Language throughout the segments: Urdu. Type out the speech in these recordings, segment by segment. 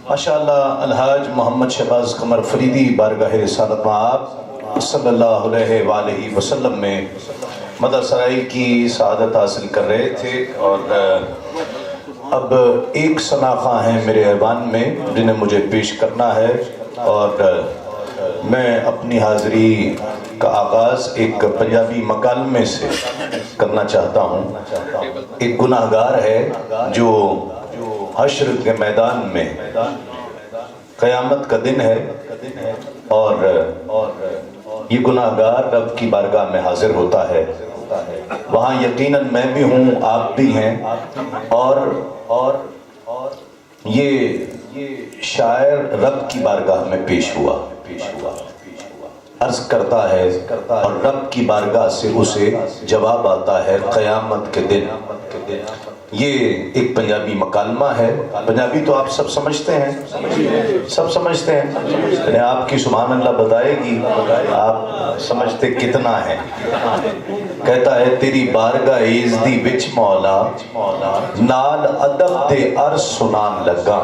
ماشاءاللہ الحاج محمد شہباز قمر فریدی بارگاہ رسالت مآب صلی اللہ علیہ وآلہ وسلم میں مدر سرائی کی سعادت حاصل کر رہے تھے، اور اب ایک سناخواں ہیں میرے ایوان میں جنہیں مجھے پیش کرنا ہے، اور میں اپنی حاضری کا آغاز ایک پنجابی مکالمے سے کرنا چاہتا ہوں۔ ایک گناہگار ہے جو حشر کے میدان میں قیامت کا دن ہے، اور یہ گناہگار رب کی بارگاہ میں حاضر ہوتا ہے۔ وہاں یقیناً میں بھی ہوں، آپ بھی ہیں، اور یہ شاعر رب کی بارگاہ میں پیش ہوا، عرض کرتا ہے، اور رب کی بارگاہ سے اسے جواب آتا ہے قیامت کے دن۔ یہ ایک پنجابی مکالمہ ہے۔ پنجابی تو آپ سب سمجھتے ہیں، سب سمجھتے ہیں، آپ کی سبحان اللہ بتائے گی آپ سمجھتے کتنا ہے۔ کہتا ہے تیری بارگاہ عزدی وچ مولا، نال ادب دے عرض سنان لگا۔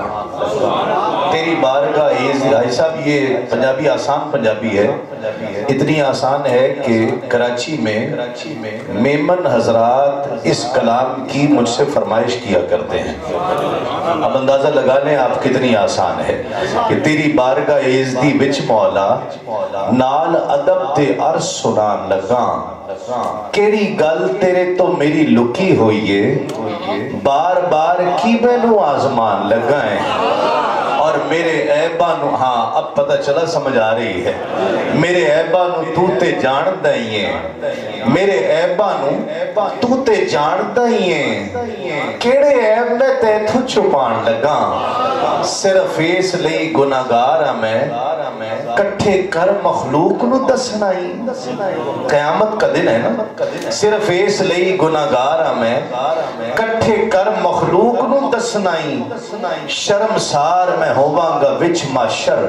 تیری بارگاہ عزدی، بھائی صاحب یہ پنجابی آسان پنجابی ہے، اتنی آسان ہے کہ کراچی میں میمن حضرات اس کلام کی مجھ سے فرمائش کیا کرتے ہیں۔ اب اندازہ لگا لیں آپ کتنی آسان ہے کہ تیری بارگاہ عزدی وچ مولا، نال ادب تے عرض سنان لگا۔ کیڑی گل تیرے تو میری لکی ہوئی ہے، بار بار کی مینوں آزمان لگائیں۔ اور میرے عیباں نو، ہاں اب پتہ چلا سمجھ آ رہی ہے، میرے عیباں نو تو تے جان دائیں، میرے عیباں نو تو تے جان دائیں، کیڑے عیب میں تے تو چھپان لگا۔ صرف اس لئی گناہگار ہاں میں، کٹھے کر مخلوق نو دسنائی۔ قیامت کا دن ہے نا، صرف اس لئی گناہگار ہاں میں، کٹھے کر مخلوق نو دسنائی۔ شرمسار میں ہوواں گا وچ معاشر،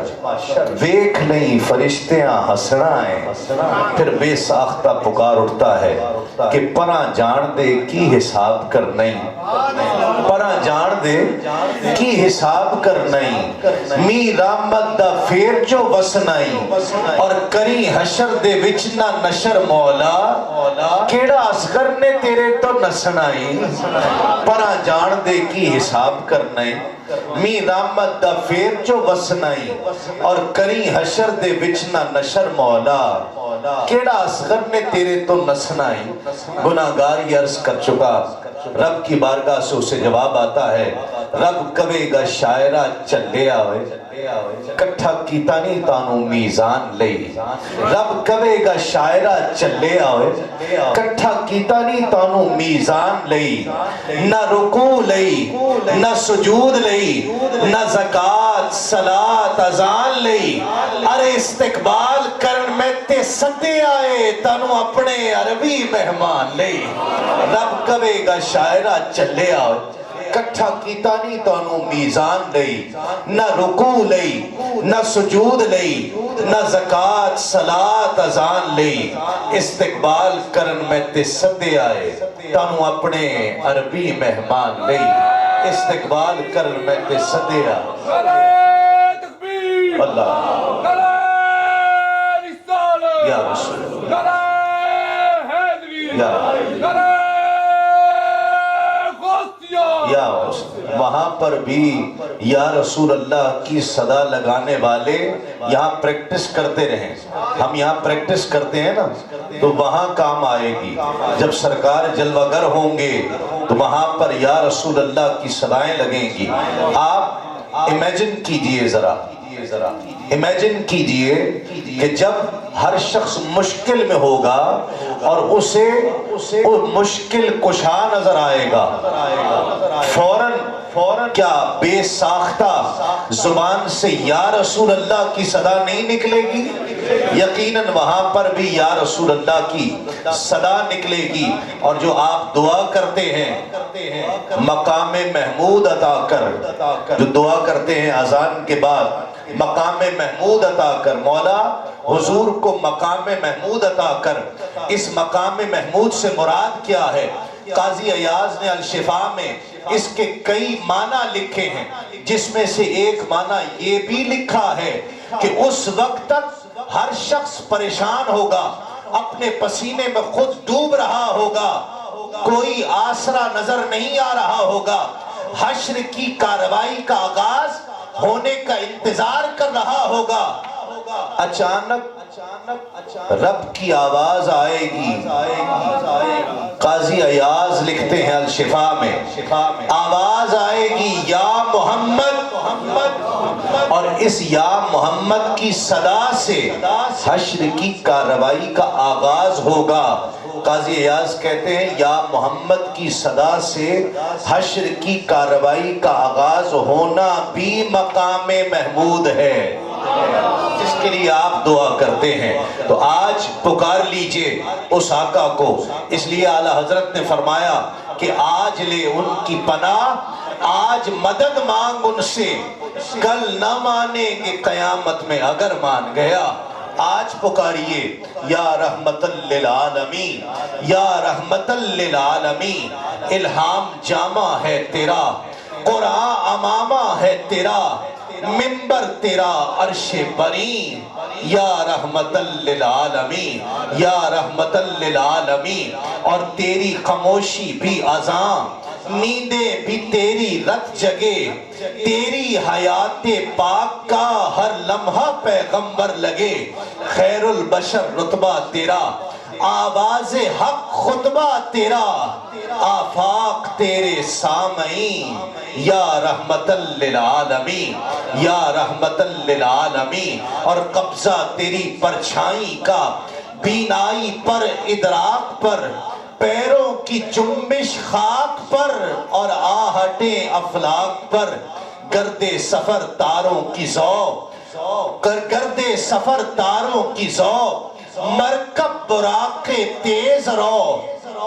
ویکھ نہیں فرشتیاں ہسنا ہے۔ پھر بے ساختہ پکار اٹھتا ہے کہ پراں جان دے کی حساب کر نہیں، پراں جان دے کی حساب کر نہیں۔ می رحمت دا پھیر جو وسنائی، اور کری حشر دے وچ نہ نشر مولا، کیڑا اصغر نے تیرے تو نسنائی۔ پراں جان دے کی حساب کر نہیں، می رحمت دا پھیر جو وسنائی، اور کری حشر دے وچ نہ نشر مولا، کیڑا اصغر نے تیرے تو نسنائی۔ گناہگار یہ عرض کر چکا، رب کی بارگاہ سے اسے جواب آتا ہے، رب کبے گا شاعرہ چلے آوے، کٹھا کیتا نہیں تانوں میزان لئی۔ رب کبے گا شاعرہ چلے آوے، کٹھا کیتا نہیں تانوں میزان لئی۔ نہ رکوع لئی، نہ سجود لئی، نہ زکاة صلاة اذان لئی۔ ارے استقبال کرن میں تے سدے آئے، تانوں اپنے عربی مہمان لئی۔ رب کبے گا شاعرہ چلے آوے، کٹھا کیتا نہیں تانوں میزان لئی۔ نہ رکوع لئی، نہ سجود لئی، نہ زکاة صلاة اذان لئی۔ استقبال کرن میں تے سدے آئے، تانوں اپنے عربی مہمان لئی۔ استقبال کرن میں تے سدے آئے۔ اللہ یا رسول یا وہاں پر بھی یا رسول اللہ کی صدا لگانے والے یہاں پریکٹس کرتے رہیں۔ ہم یہاں پریکٹس کرتے ہیں نا تو وہاں کام آئے گی۔ جب سرکار جلوہ گر ہوں گے تو وہاں پر یا رسول اللہ کی صدائیں لگیں گی۔ آپ امیجن کیجئے ذرا، امیجن کیجئے کہ جب ہر شخص مشکل میں ہوگا اور اسے مشکل کشا نظر آئے گا، فوراً کیا بے ساختہ زبان سے یا رسول اللہ کی صدا نہیں نکلے گی؟ یقیناً وہاں پر بھی یا رسول اللہ کی صدا نکلے گی۔ اور جو آپ دعا کرتے ہیں مقام محمود عطا کر، جو دعا کرتے ہیں اذان کے بعد مقام محمود عطا کر، مولا حضور کو مقام محمود عطا کر۔ اس مقام محمود سے مراد کیا ہے؟ قاضی ایاز نے الشفا میں اس کے کئی معنی لکھے ہیں۔ جس میں سے ایک معنی یہ بھی لکھا ہے کہ اس وقت تک ہر شخص پریشان ہوگا، اپنے پسینے میں خود ڈوب رہا ہوگا، کوئی آسرا نظر نہیں آ رہا ہوگا، حشر کی کارروائی کا آغاز ہونے کا انتظار کر رہا ہوگا۔ اچانک رب کی آواز آئے گی۔ قاضی ایاز لکھتے ہیں الشفا میں، آواز آئے گی یا محمد، اور اس یا محمد کی صدا سے حشر کی کارروائی کا آغاز ہوگا۔ قاضی ایاز کہتے ہیں یا محمد کی صدا سے حشر کی کارروائی کا آغاز ہونا بھی مقام محمود ہے، جس کے لیے آپ دعا کرتے ہیں۔ تو آج پکار لیجئے اس آقا کو، اس لیے اعلیٰ حضرت نے فرمایا کہ آج لے ان کی پناہ، آج مدد مانگ ان سے، کل نہ مانیں گے قیامت میں اگر مان گیا۔ آج پکاریے یا رحمت للعالمین، یا رحمت للعالمین۔ الہام جامع ہے تیرا، قرآن امامہ ہے تیرا، منبر تیرا عرش بری، یا رحمت للعالمین، یا رحمت للعالمین۔ اور تیری خاموشی بھی اذاں، نیندیں بھی تیری رت جگے، تیری حیات پاک کا ہر لمحہ پیغمبر لگے۔ خیر البشر رتبہ تیرا، آواز حق خطبہ تیرا، آفاق تیرے سامعین، یا رحمت للعالمین، یا رحمت للعالمین۔ اور قبضہ تیری پرچھائی کا، بینائی پر ادراک پر، پیروں کی جنبش خاک پر اور آہٹیں افلاک پر، گرد سفر تاروں کی ذوق، گرد سفر تاروں کی ذوق، مرکب براق تیز رو،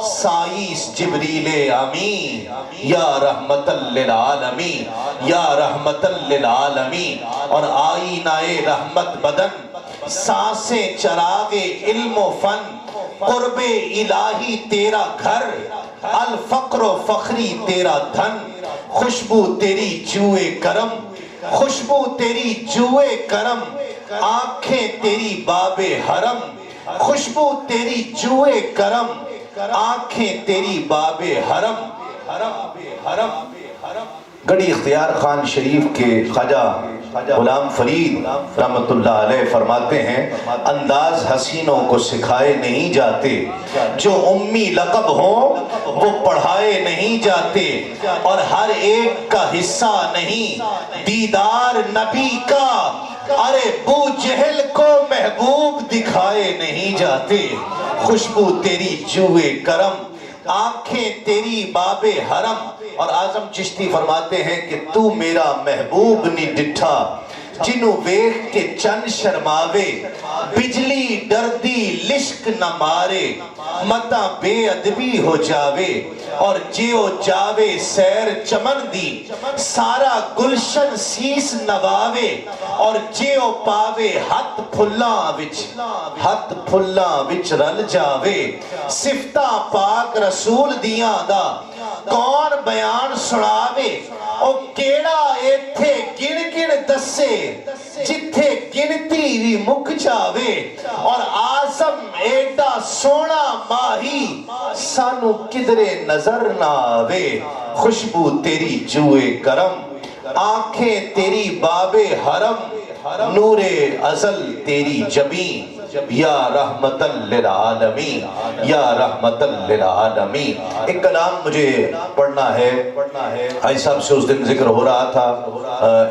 سائیس جبریل امین، یا رحمت للعالمین، یا رحمت للعالمین۔ اور آئینہ رحمت بدن، سانسیں چراغ علم و فن، قرب الہی تیرا گھر، الفقر و فخری تیرا دھن، خوشبو تیری جوئے کرم، خوشبو تیری جوئے کرم، آنکھیں تیری باب حرم، خوشبو تیری جوئے کرم، آنکھیں تیری باب حرم۔ گڑھی اختیار خان شریف کے خواجہ غلام فرید رحمت اللہ علیہ فرماتے ہیں انداز حسینوں کو سکھائے نہیں جاتے، جو امی لقب ہوں وہ پڑھائے نہیں جاتے، اور ہر ایک کا حصہ نہیں دیدار نبی کا، ارے بو جہل کو محبوب دکھائے نہیں جاتے۔ خوشبو تیری جوئے کرم، آنکھیں تیری باب حرم۔ اور اعظم چشتی فرماتے ہیں کہ تو میرا محبوب نی ڈٹھا، جنوں ویکھ کے چن شرماوے، بجلی ڈردی لشک نہ مارے، متا بے ادبی ہو جاوے، اور جیو جاوے سیر چمن دی، سارا گلشن سیس نواوے، اور جیو پاوے ہتھ پھلاں وچ رل جاوے۔ صفتاں پاک رسول دیاں دا کون بیان سناوے، او کیڑا ایتھے گن گن دسے، جتھے گنتی بھی مک جاوے، اور آزم ایڈا سونا ماہی، سانو کدرے نظر نہ آوے۔ خوشبو تیری جوئے کرم، آنکھیں تیری باب حرم، نور ازل تیری جبین، یا رحمت للعالمین، یا رحمت للعالمین۔ ایک کلام مجھے پڑھنا ہے، حاجی صاحب سے اس دن ذکر ہو رہا تھا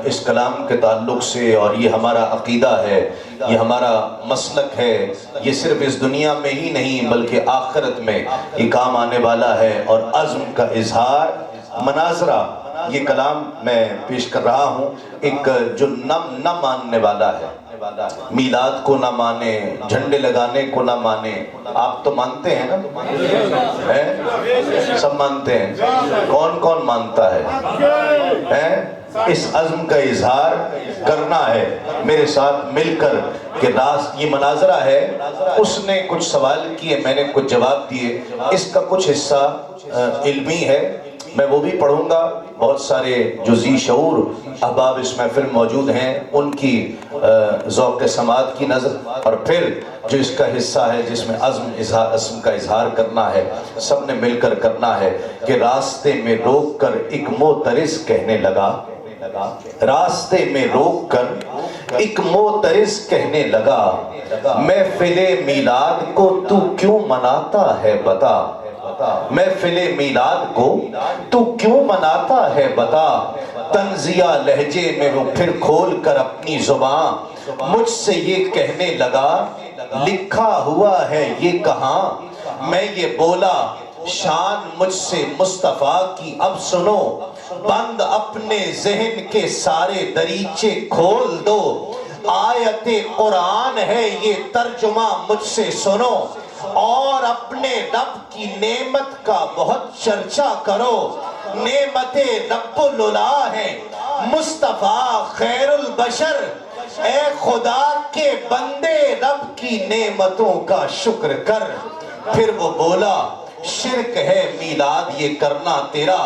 اس کلام کے تعلق سے، اور یہ ہمارا عقیدہ ہے، یہ ہمارا مسلک ہے، یہ صرف اس دنیا میں ہی نہیں بلکہ آخرت میں یہ کام آنے والا ہے۔ اور عزم کا اظہار، مناظرہ، یہ کلام میں پیش کر رہا ہوں۔ ایک جو نہ ماننے والا ہے، میلاد کو نہ مانے، جھنڈے لگانے کو نہ مانے، آپ تو مانتے ہیں نا؟ سب مانتے ہیں؟ کون کون مانتا ہے؟ اس عزم کا اظہار کرنا ہے میرے ساتھ مل کر کہ یہ مناظرہ ہے، اس نے کچھ سوال کیے، میں نے کچھ جواب دیے، اس کا کچھ حصہ علمی ہے، میں وہ بھی پڑھوں گا. بہت سارے جو ذی شعور احباب اس محفل موجود ہیں ان کی ذوق سماعت کی نظر، اور پھر جو اس کا حصہ ہے جس میں عزم کا اظہار کرنا ہے، سب نے مل کر کرنا ہے کہ راستے میں روک کر ایک معترض کہنے لگا، راستے میں روک کر ایک معترض کہنے لگا، محفل میلاد کو تو کیوں مناتا ہے بتا، محفل میلاد کو تو کیوں مناتا ہے بتا. طنزیہ لہجے میں وہ پھر کھول کر اپنی زبان مجھ سے یہ کہنے لگا، لکھا ہوا ہے یہ کہاں. میں یہ بولا، شان مجھ سے مصطفیٰ کی اب سنو، بند اپنے ذہن کے سارے دریچے کھول دو، آیت قرآن ہے یہ ترجمہ مجھ سے سنو، اور اپنے رب کی نعمت کا بہت چرچا کرو. نعمت رب العلا ہے مصطفیٰ خیر البشر، اے خدا کے بندے رب کی نعمتوں کا شکر کر. پھر وہ بولا، شرک ہے میلاد یہ کرنا تیرا.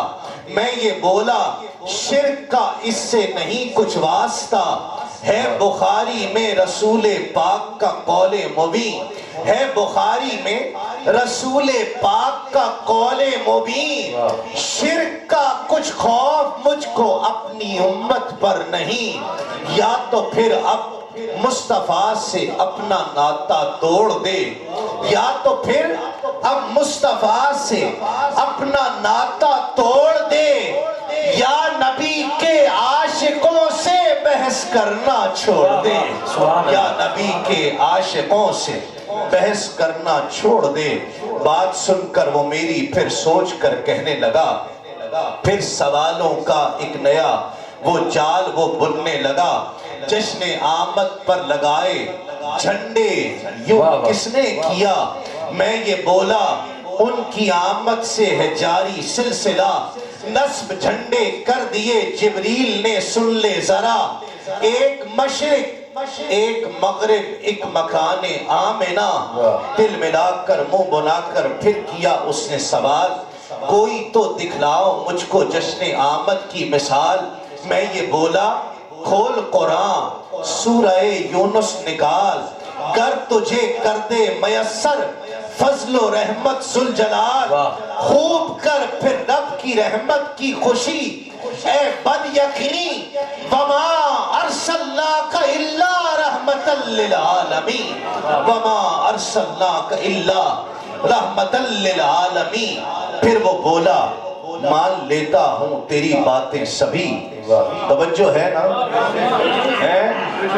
میں یہ بولا، شرک کا اس سے نہیں کچھ واسطہ، ہے بخاری میں رسول پاک کا قول مبین، ہے بخاری میں رسول پاک کا قول مبین. شرک کا کچھ خوف مجھ کو اپنی امت پر نہیں، یا تو پھر اب مصطفیٰ سے اپنا ناتا توڑ دے، یا تو پھر اب مصطفیٰ سے اپنا ناتا توڑ دے، یا نبی کے عاشقوں سے بحث کرنا چھوڑ دے، یا نبی کے عاشقوں سے بحث کرنا چھوڑ دے. بات سن کر وہ میری پھر سوچ کر کہنے لگا، پھر سوالوں کا ایک نیا وہ جال وہ بننے لگا. جشن آمد پر لگائے جھنڈے یوں کس نے کیا. میں یہ بولا، ان کی آمد سے ہے جاری سلسلہ، نصب جھنڈے کر دیے جبریل نے سن لے ذرا. ایک مشرق ایک مغرب ایک مکان آمنہ، دل ملا کر منہ بنا کر پھر کیا اس نے سوال، کوئی تو دکھلاؤ مجھ کو جشن آمد کی مثال. میں یہ بولا، کھول قرآن سورہ یونس نکال، گر تجھے کر دے میسر فضل و رحمت ذوالجلال. خوب کر پھر رب کی رحمت کی خوشی، اے بد یقینی وما ارسلناک الا رحمتا للعالمین، وما ارسلناک الا رحمتا للعالمین. پھر وہ بولا، مان لیتا ہوں تیری باتیں سبھی. توجہ ہے نا،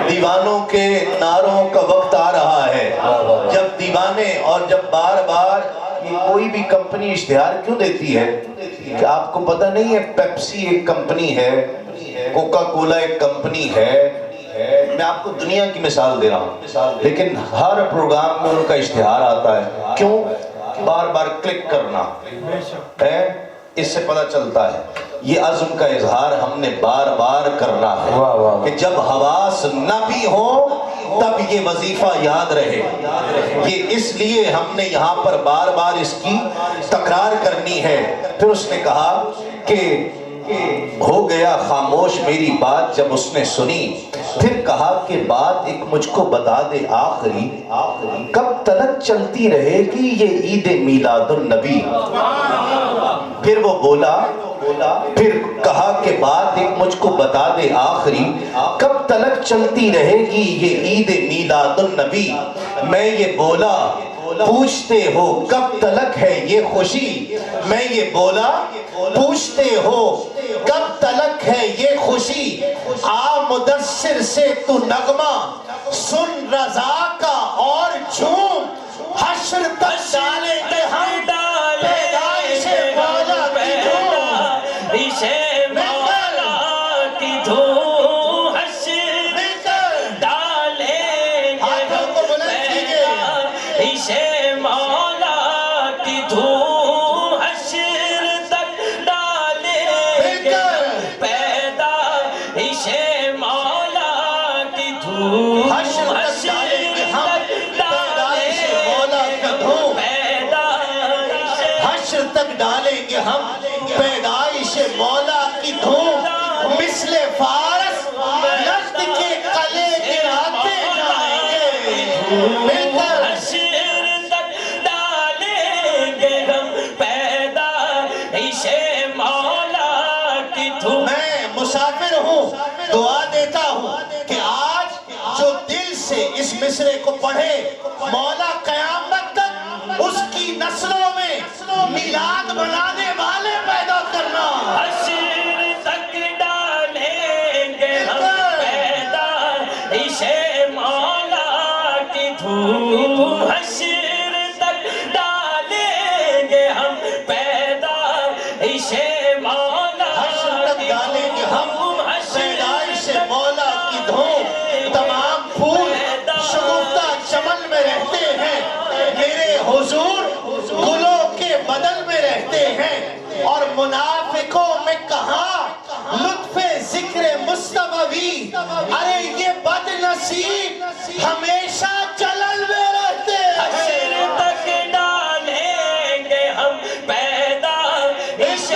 دیوانوں کے نعروں کا وقت آ رہا ہے. جب دیوانے اور جب بار بار کوئی بھی کمپنی اشتہار کیوں دیتی ہے کہ آپ کو پتہ نہیں ہے پیپسی ایک کمپنی ہے، کوکا کولا ایک کمپنی ہے. میں آپ کو دنیا کی مثال دے رہا ہوں، لیکن ہر پروگرام میں ان کا اشتہار آتا ہے. کیوں؟ بار بار کلک کرنا ہے. اس سے پتہ چلتا ہے یہ عزم کا اظہار ہم نے بار بار کرنا ہے کہ جب حواس نہ بھی ہو تب یہ وظیفہ یاد رہے. یہ اس لیے ہم نے یہاں پر بار بار اس کی تکرار کرنی ہے. پھر اس نے کہا کہ ہو گیا خاموش میری بات جب اس نے سنی. پھر کہا کہ بات ایک مجھ کو بتا دے آخری، کب تلک چلتی رہے گی یہ عید میلاد النبی. پھر وہ بولا، پھر کہا کہ بات ایک مجھ کو بتا دے آخری، کب تلک چلتی رہے گی یہ عید میلاد النبی. میں یہ بولا، پوچھتے ہو کب تلک ہے یہ خوشی. میں یہ بولا، پوچھتے ہو کب تلک ہے یہ خوشی. آ مدثر سے تو نغمہ سن رضا کا اور جھوم، حشر تک ڈالیں گے ہم پیدائش مولا کی دھوم، اسے مولا کی دھوم، حشر تک ڈالیں گے اسے مولا کی دھوم، حشر تک ڈالیں گے پیدا اسے مولا کی دھوم، حشر تک ڈالیں گے ہم پیدائش عرش مولا کی دھوم مثل فارس نجد کے قلعے گراتے جائیں گے مل کر حشر تک ڈالیں گے ہم پیدا عرش مولا کی دھوم. میں مسافر ہوں دعا دیتا ہوں کہ آج جو دل سے اس مصرے کو پڑھے مولا قیامت تک اس کی نسلوں میں میلاد منانے والے پیدا کرنا. حشر تک ڈالیں گے ہم پیدا عرش مولا کی دھوم. حشر تک ڈالیں گے ہم پیدا عرش مولا حشر تک ڈالیں گے ہم پیدائش مولا کی دھوم. تمام پھول شگفتہ چمن میں رہتے ہیں میرے حضور گلوں کے بدل میں رہتے ہیں اور منافقوں میں کہاں لطف ذکر مصطفی. ارے یہ بد نصیب ہمیشہ جلل میں رہتے حشر ہیں. تک ڈالیں گے ہم پیدا عرش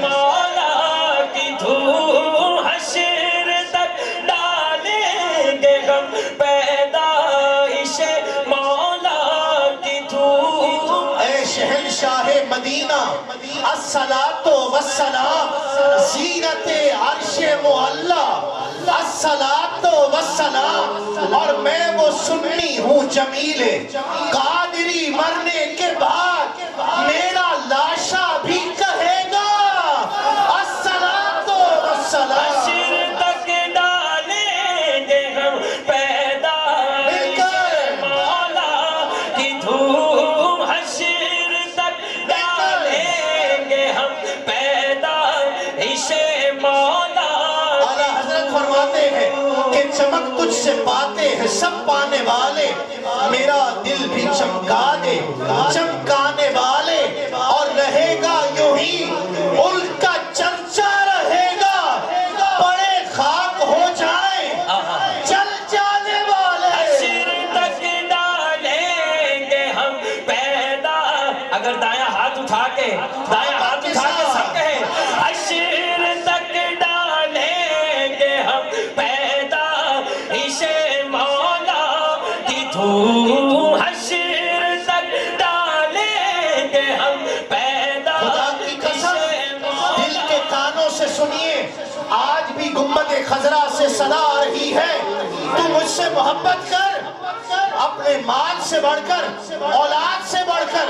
مولا کی دھوم. حشر تک ڈالیں گے ہم پیدا عرش مولا کی دھوم. اے شہنشاہ مدینہ الصلاۃ والسلام زینت عرش معلا. الصلاۃ والسلام اور میں وہ سنی ہوں جمیل قادری مرنے کے بعد میرا لاشا بھی کہے گا الصلاۃ والسلام. حشر تک ڈالیں گے ہم پیدا عرش مولا کی دھوم. حشر تک ڈالیں گے ہم پیدا عرش مولا. اعلیٰ حضرت فرماتے ہیں کہ چمک تجھ سے پاتے ہیں سب پانے والے. میرا دل بھی چمکا دے چمکانے والے اور رہے گا یوں ہی ملک کا چرچا رہے گا. بڑے خاک ہو جائیں چل جانے والے. حشر تک ڈالیں گے ہم پیدا. اگر دایاں ہاتھ اٹھا کے سب کہیں حشر تک ڈالیں گے ہم پیدا عرش مولا کی دھوم. حشر تک ڈالیں گے ہم پیدا خدا کی قسم دل کے کانوں سے سنیے آج بھی گنبد خضرا سے صدا آ رہی ہے تو مجھ سے محبت کر اپنے مال سے بڑھ کر اولاد سے بڑھ کر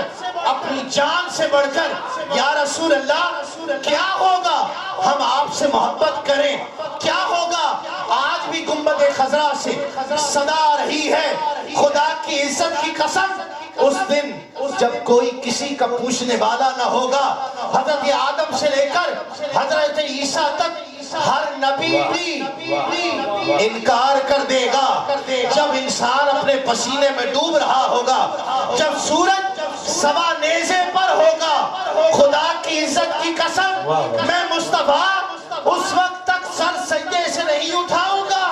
اپنی جان سے بڑھ کر. یا رسول اللہ کیا ہوگا ہم آپ سے محبت کریں کیا ہوگا. آج بھی گنبد خضرا سے صدا آ رہی ہے خدا کی عزت کی قسم اس دن جب کوئی کسی کا پوچھنے والا نہ ہوگا حضرت آدم سے لے کر حضرت عیسیٰ تک ہر نبی بھی انکار کر دے گا. جب انسان اپنے پسینے میں ڈوب رہا ہوگا جب سورج سوا نیزے پر ہوگا خدا کی عزت کی قسم میں مصطفیٰ اس وقت تک سر سجدے سے نہیں اٹھاؤں گا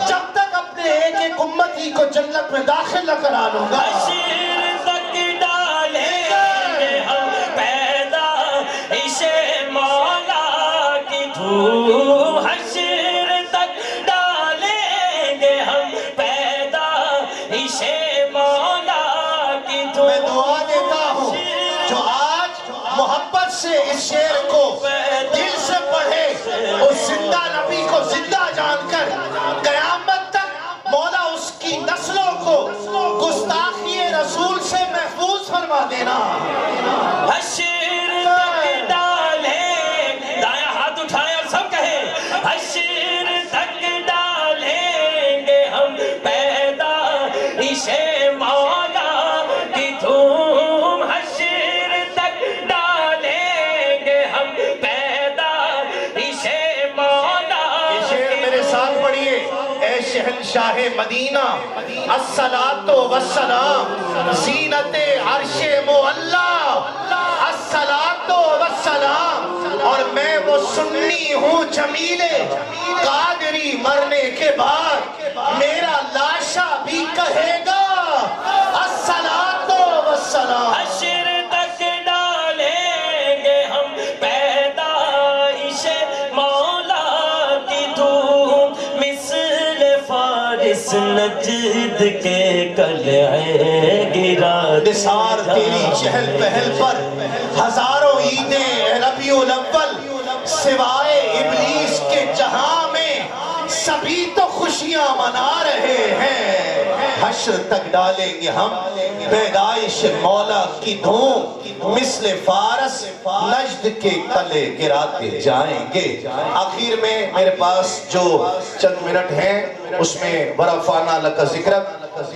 جب تک اپنے ایک ایک امتی کو جنت میں داخل نہ کرا لوں گا. حشر تک ڈالیں گے ہم پیدا عرش مولا کی دھوم. حشر تک ڈالیں گے ہم پیدا عرش مولا کی دھوم. میں دعا دیتا ہوں جو آج محبت سے اس شعر کو دل سے پڑھے اس زندہ نبی کو زندہ جان کر قیامت تک مولا اس کی نسلوں کو گستاخی رسول سے محفوظ فرما دینا. حشر تک ڈالیں دایاں ہاتھ اٹھائیں اور سب کہیں حشر تک ڈالیں گے ہم پیدا عرش مولا کی دھوم. حشر تک ڈالیں گے ہم پیدا عرش مولا. یہ شعر میرے ساتھ پڑھیے. اے شہنشاہ مدینہ الصلاۃ والسلام زینت عرش معلا. الصلاۃ والسلام اور میں وہ سنی ہوں جمیل قادری مرنے کے بعد میرا لاشا بھی کہے گا الصلاۃ والسلام. حشر تک ڈالیں گے ہم پیدا اس نجد کے قلعے گرا نثار تیری چہل پہل پر ہزاروں عیدیں ربیع الاول، سوائے ابلیس کے جہاں میں سبھی تو خوشیاں منا رہے ہیں۔ حشر تک ڈالیں گے ہم پیدائش مولا کی دھوم، مثل فارس نجد کے تلے گراتے جائیں گے۔ آخر میں میرے پاس جو چند منٹ ہیں اس میں ورفعنا لک ذکرک،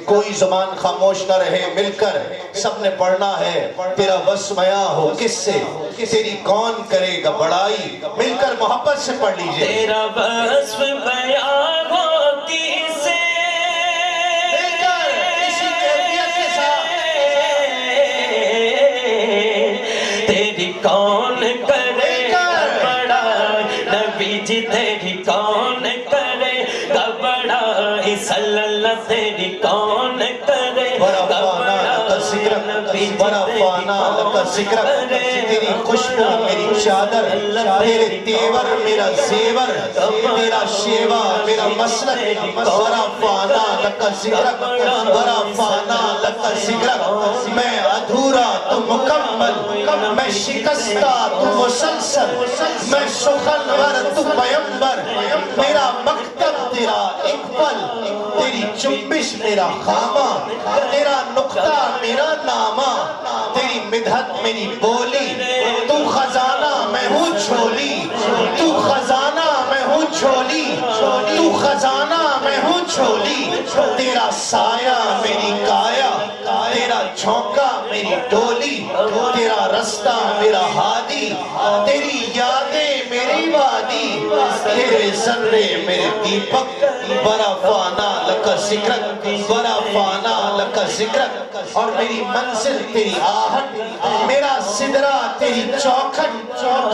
کوئی زبان خاموش نہ رہے، مل کر سب نے پڑھنا ہے۔ تیرا وصف بیاں ہو کس سے، تیری کون کرے گا بڑائی، مل کر محبت سے پڑھ لیجئے۔ تیرا وصف بیاں ہو کس سے، مل کر اسی کیفیت کے ساتھ، تیری کون کرے گا بڑائی، نبی جی تیری کون کرے گا بڑائی، صلی اللہ تیری کون کرے گا بڑائی، ورفعنا لک ذکرک، تیری خوشبو میری چادر، تیرے تیور میرا زیور، تیرا شیوا میرا مسلک، ورفعنا لک ذکرک، ورفعنا لک ذکرک، میں ادھورا تو مکمل، میں شکستہ تو مسلسل، میں سخنور تو پیمبر، میرا مکتب تیرا اقبل، تیری چنبش میرا خامہ، تیرا نقطہ میرا نامہ، تیری مدحت میری بولی، تو خزانہ میں ہوں جھولی، تو خزانہ میں ہوں جھولی، تو خزانہ میں ہوں جھولی، تیرا سایہ میری کایا، تیرا جھونکا میری ڈولی، تیرا رستہ میرا ہادی، تیری یادیں میری وادی، تیرے ذرے میرے دیپک، ورفعنا لک ذکرک، ورفعنا لک ذکرک، اور میری منزل تیری آہٹ، میرا سدرہ تیری چوکھٹ،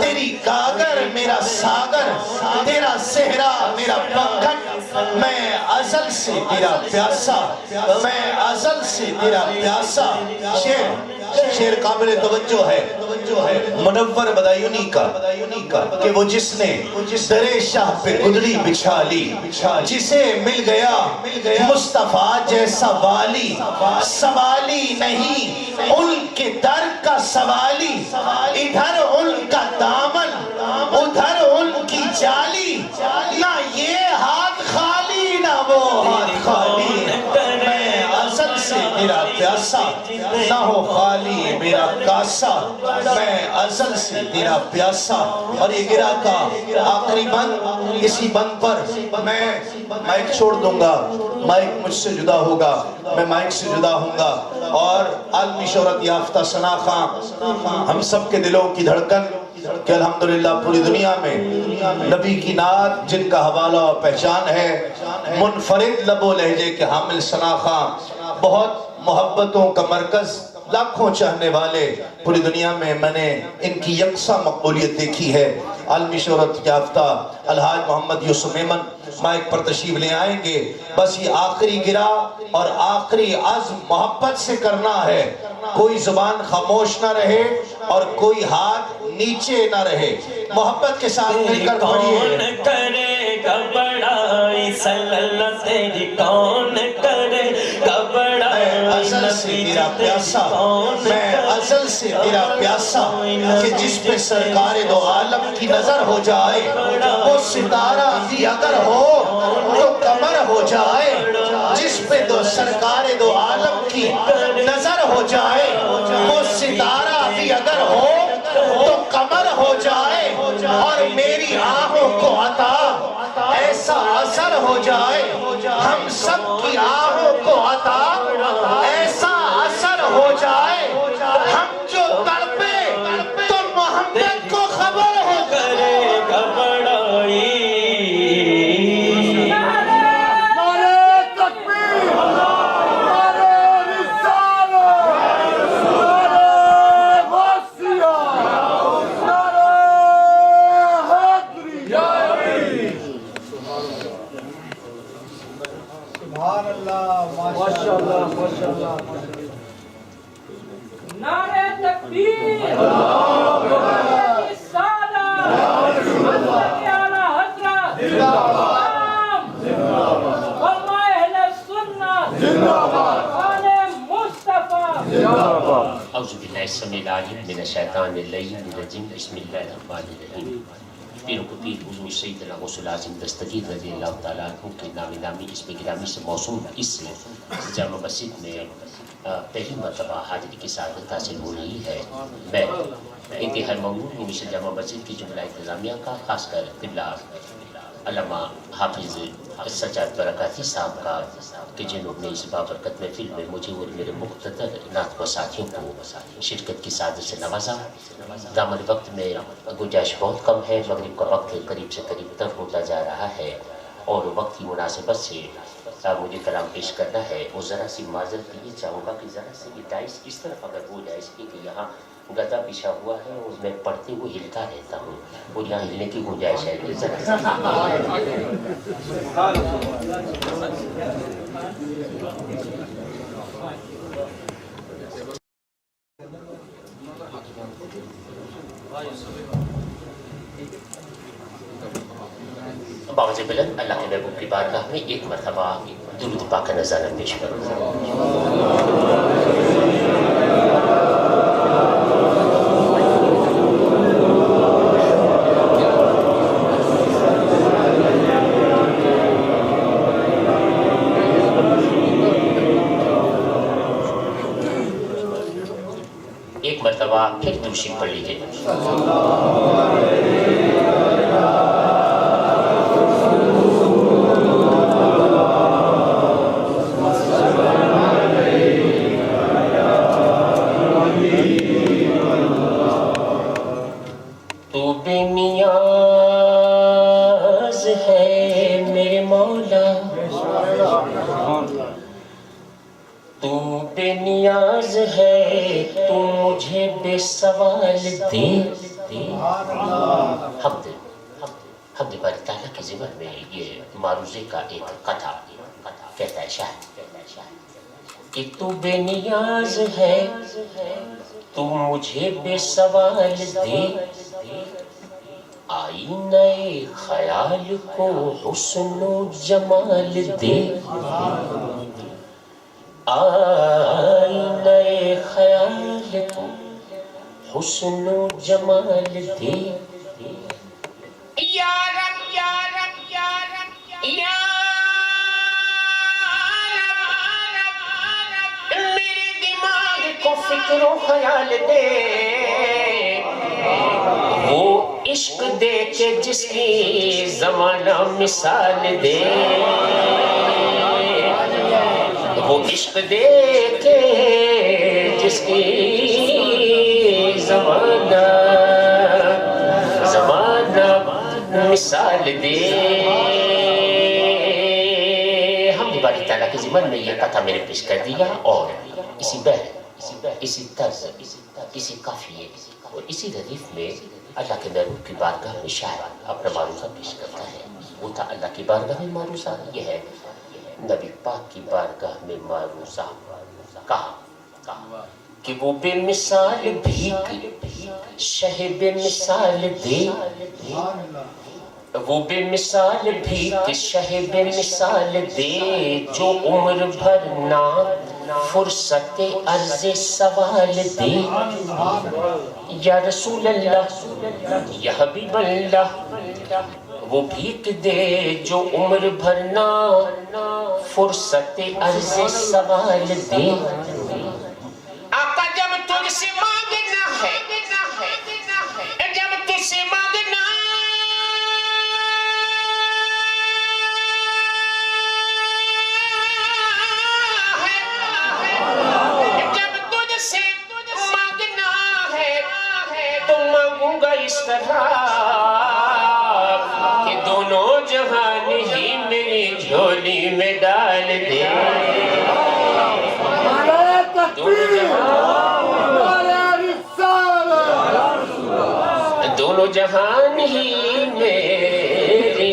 تیری گاگر میرا ساگر، تیرا صحرا میرا پنکھٹ، میں ازل سے تیرا پیاسا، میں ازل سے تیرا پیاسا۔ شعر قابل توجہ ہے منور بدایونی کا کہ وہ جس نے در شاہ پہ گدڑی بچھا لی، جسے مل گیا مصطفیٰ جیسا والی، سوالی نہیں ان کے در کا سوالی، ادھر ان کا دامن ادھر ان کی جالی، نہ یہ ہاتھ خالی نہ وہ ہاتھ خالی، میں ازل سے تیرا پیاسا، نہ ہو خالی میرا کاسا، میں ازل سے تیرا پیاسا۔ اور یہ گرا کا آخری بند، اسی بند پر میں مائک چھوڑ دوں گا، مائک مجھ سے جدا ہوگا، میں مائک سے جدا ہوں گا، اور عالمی شہرت یافتہ ثنا خان، ہم سب کے دلوں کی دھڑکن کہ الحمدللہ پوری دنیا میں نبی کی نعت جن کا حوالہ و پہچان ہے، منفرد لب و لہجے کے حامل ثنا خان، بہت محبتوں کا مرکز، لاکھوں چاہنے والے پوری دنیا میں میں نے ان کی یکساں مقبولیت دیکھی ہے۔ عالمی شہرت یافتہ الحاج محمد یوسف میمن مائک پر تشریف لے آئیں گے۔ بس یہ آخری گرا اور آخری عزم محبت سے کرنا ہے، کوئی زبان خاموش نہ رہے اور کوئی ہاتھ نیچے نہ رہے، محبت کے ساتھ مل کر پڑھیے۔ کون کرے گا بڑائی، صلی اللہ تیری کون کرے گا بڑائی، ازل سے تیرا پیاسا، میں ازل سے تیرا پیاسا، کہ جس پہ سرکار دو عالم کی نظر ہو جائے، وہ ستارہ بھی اگر ہو تو قمر ہو جائے، جس پہ دو سرکار دو عالم کی نظر ہو جائے، وہ ستارہ بھی اگر ہو تو قمر ہو جائے، اور میری آہوں کو عطا ایسا اثر ہو جائے، ہم سب کی آہوں کو عطا ایسا اثر ہو جائے، ہم جو تڑپے تو محمد کو خبر ہو کرے گا بڑائی۔ نعرہ تکبیر، رسالہ، اعلیٰ حضرت، فرمائے اہل اعوذ باللہ السمیع العلیم من الشیطان اللعین الرجیم بسم اللہ الرحمن الرحیم پیر و پیر حضور سیدنا غوث العظیم دستگیر رضی اللہ تعالیٰ عنہ کے نامی اسم گرامی سے موسوم اس جامع مسجد میں پہلی مرتبہ حاضری کی سعادت حاصل ہو رہی ہے. میں انتہائی ممنون ہوں اس جامع مسجد کی جملہ انتظامیہ کا، خاص کر قبلہ علامہ حافظ سجاد برکاتی صاحب کا کہ جنہوں نے اس بابرکت محفل میں مجھے اور میرے مقتدر نعت و ساتھیوں کو شرکت کی سعادت سے نوازا. دامن وقت میں گنجائش بہت کم ہے، مغرب کا وقت قریب سے قریب تر ہوتا جا رہا ہے اور وقت کی مناسبت سے مجھے کلام پیش کرنا ہے. وہ ذرا سی معذرت یہ چاہوں گا کہ ذرا سی ڈائس اس طرف اگر ہو جائے اس لیے کہ یہاں گدا بچھا ہوا ہے اور میں پڑھتے ہوئے ہلتا رہتا ہوں اور یہاں ہلنے کی گنجائش ہے. باوجہ بلند اللہ کے محبوب کی بارگاہ میں ایک مرتبہ درود پاک کا نظارہ پیش کروں. ایک مرتبہ پھر دوسری پڑھ لیجیے. تو بے نیاز ہے میرے مولا، تو بے نیاز ہے، تو مجھے بے سوال دے. حمد باری تعالیٰ کے ذمن میں یہ معروضے کا ایک قطع کہتا ہے شاعر کہ تو بے نیاز ہے، تو مجھے بے سوال دے. آئینہ خیال کو حسن و جمال دے. آئینہ خیال کو حسن و جمال دے. یا رب یا رب یا رب یا رب، میرے دماغ کو فکر و خیال دے. وہ عشق دے کے جس کی زمانہ مثال دے. وہ عشق دے کے جس کی زمانہ مثال دے. ہم نے باری تعالیٰ کے ذمن میں یہ قطع میں نے پیش کر دیا اور اسی بحر، اسی طرز، اسی قافیے اور اسی ردیف میں اللہ کے محبوب کی بارگاہ میں شاعر اپنا معروضہ پیش کرتا ہے. وہ تھا اللہ کی بارگاہ میں معروضہ، یہ ہے نبی پاک کی بارگاہ میں معروضہ. کہا کہ وہ بے مثال بھیک شہ بے مثال دے. وہ بے مثال بھیک شہ بے مثال دے، جو عمر بھر نہ فرصت عرض سوال دے. یا رسول اللہ یا حبیب اللہ، وہ بھیک دے جو عمر بھر نہ فرصت عرض سوال دے. آقا جب تجھ سے مانگنا ہے، جب تجھ سے مانگنا ہے، جب تجھ سے مانگنا ہے تو مانگوں گا اس طرح کہ دونوں جہان ہی میری جھولی میں ڈال دے. دونوں جہان ہی میری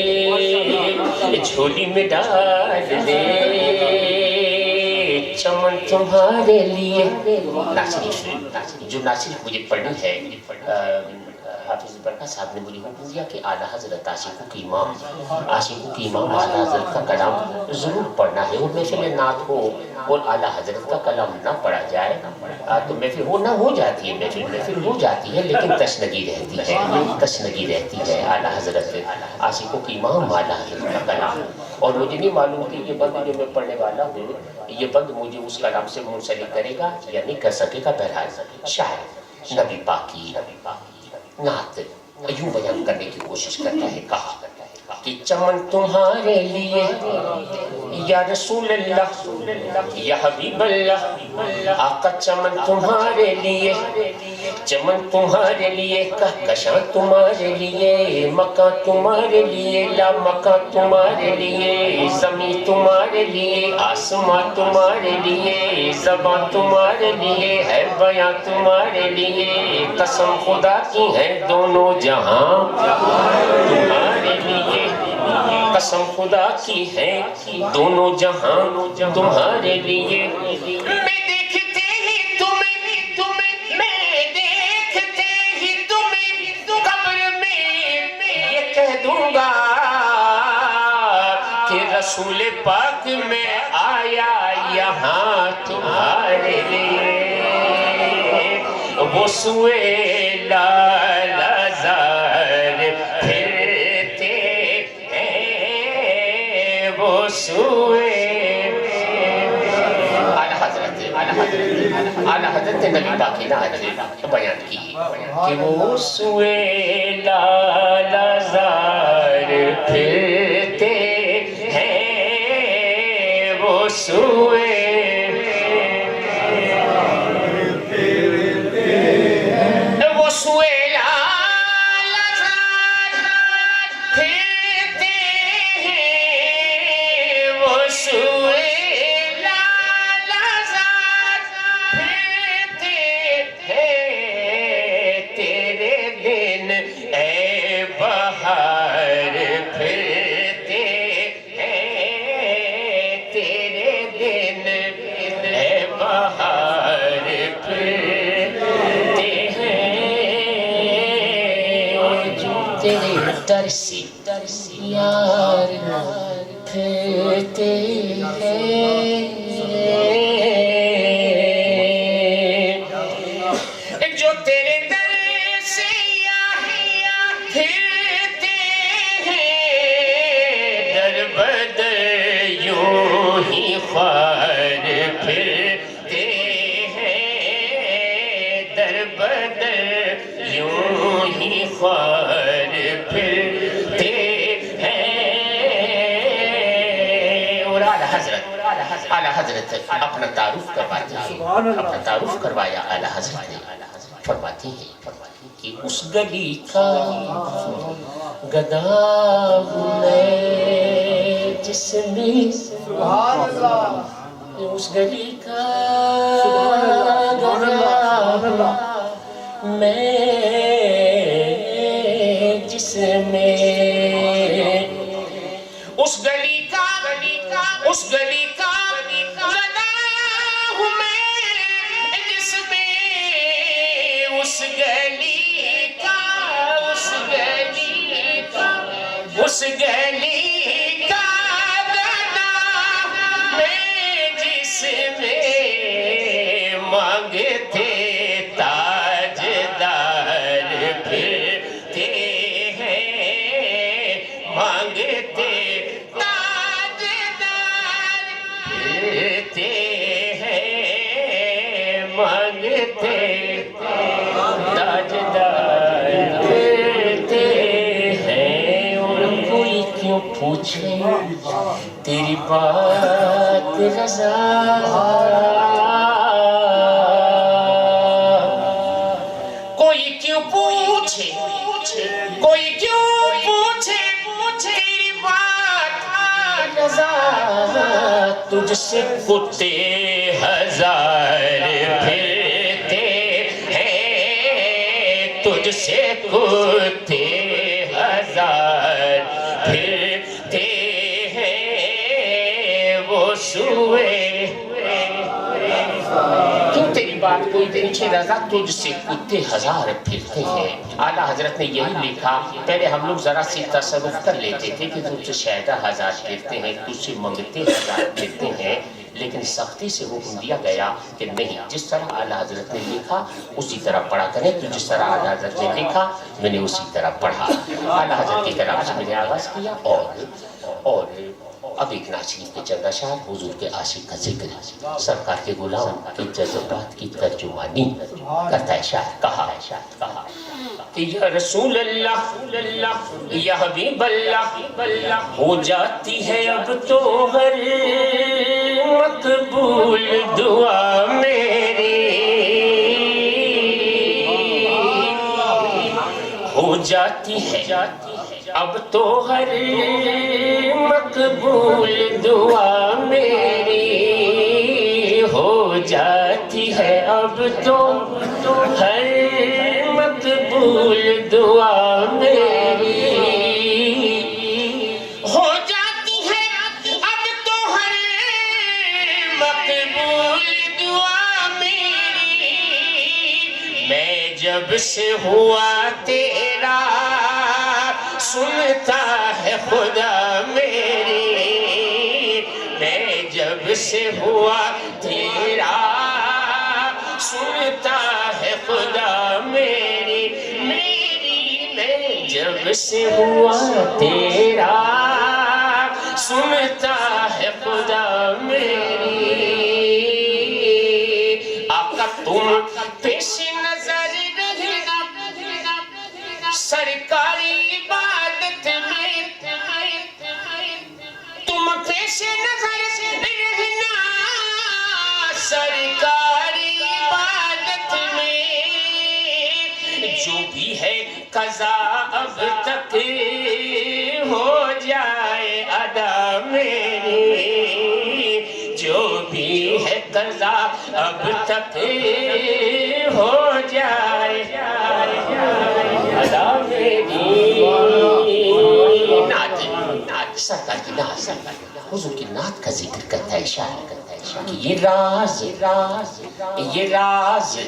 جھولی میں ڈال دے. چمن تمہارے لیے ناصری جو ناصری مجھے پڑھنی ہے حافظ برکہ صاحب نے مجھے حکم دیا کہ اعلیٰ حضرت عاشقوں کی امام اعلیٰ حضرت کا کلام ضرور پڑھنا ہے، اور محفل نعت ہو اور اعلیٰ حضرت کا کلام نہ پڑھا جائے تو محفل وہ نہ ہو جاتی ہے، محفل ہو جاتی ہے لیکن تشنگی رہتی ہے اعلیٰ حضرت عاشقوں کی امام اعلیٰ حضرت کا کلام. اور مجھے نہیں معلوم کہ یہ بند جو میں پڑھنے والا ہوں یہ بند مجھے اس کلام سے منسلک کرے گا یا نہیں کر سکے گا. بہرحال شاعر نبی پاک کی نعت یوں بیان کرنے کی کوشش کرتا ہے. کہا کہ چمن تمہارے لیے یا رسول اللہ یا حبیب اللہ، آقا چمن تمہارے لیے، چمن تمہارے لیے، کہکشاں تمہارے لیے، مکان تمہارے لیے، لا مکان تمہارے لیے، زمین تمہارے لیے، آسمان تمہارے لیے، زبان تمہارے لیے، ہے بیاں تمہارے لیے، قسم خدا کی ہے دونوں جہاں تمہارے لیے، قسم خدا کی ہے دونوں جہاں تمہارے لیے. میں دیکھتے ہی تمہیں، میں دیکھتے ہی تمہیں قبر میں یہ کہہ دوں گا کہ رسول پاک میں آیا یہاں تمہارے لیے. وہ سوئے لالا زار پھرتے ہیں، وہ سوئے اعلیٰ حضرت نبی پاک کی نعت بیان کی کہ وہ سوئے لالا زار پھرتے ہیں، وہ سوئے درسی یار پھرتے ہیں، جو تیرے در سے یار پھرتے ہیں، در بدر یوں ہی خوار پھرتے ہیں، در بدر یوں ہی خوار پھرتے ہیں. اور اعلیٰ حضرت اپنا تعارف کرواتے ہیں، اپنا تعارف کروایا اعلیٰ حضرت نے. فرماتے ہیں کہ اس گلی کا گدا ہوں میں جس میں، اس گلی کا گدا میں جس میں، اس گلی کا غدا ہوں میں جس میں، اس گلی کا غدا میں جس میں، مانگتے تاجدار پھرتے ہیں، مانگتے تاجدار پھرتے ہیں، مانگتے تاجدار پھرتے ہیں. اور کوئی کیوں پوچھے تیری بات رضا، کوئی کیوں پوچھے تیری بات رضا، تجھ سے کتے ہزار پھرتے ہیں، تجھ سے کتے ہزار پھرتے ہیں، وہ سوئے کیوں تیری بات کوئی پوچھے رضا تجھ سے کتے ہزار پھرتے ہیں. اعلیٰ حضرت نے یہی لکھا پہلے ہم لوگ ذرا سی تصرف کر لیتے تھے کہ تجھ سے شہدہ ہزار پھرتے ہیں, تجھ سے منگتے ہزار پھرتے ہیں, لیکن سختی سے حکم دیا گیا کہ نہیں, جس طرح اعلیٰ حضرت نے لکھا اسی طرح پڑھا کریں. تو جس طرح اعلیٰ حضرت نے لکھا میں نے اسی طرح پڑھا. اعلیٰ حضرت کی طرف سے میں نے آغاز کیا اور اب ایک نعت شریف کے چند اشعار حضور کے عاشق کا ذکر, سرکار کے غلام کے جذبات کی ترجمانی کرتا ہے. شاعر کہا یا رسول اللہ یا حبیب اللہ, ہو جاتی ہے اب تو ہر مقبول دعا میری, ہو جاتی ہے اب تو ہر مقبول دعا میری, ہو جاتی ہے اب تو ہر مقبول دعا میری, ہو جاتی ہے اب تو ہر مقبول دعا میری. میں جب سے ہوا تیرا سنتا ہے خدا میری, میں جب سے ہوا تیرا سنتا ہے خدا میری, میں جب سے ہوا تیرا سنتا ہے خدا میری. آقا تم پیش نظر رہنا سرکاری عبادت میں, تم پیش نظر رہنا سرکاری عبادت میں, جو بھی ہے قضا اب تک ہو جائے ادا میری, جو بھی ہے قضا اب تک ہو جائے ادا میری. نعت سرکار کی نعت, حضور کی نعت کا ذکر کرتا ہے شاعر کہ یہ راز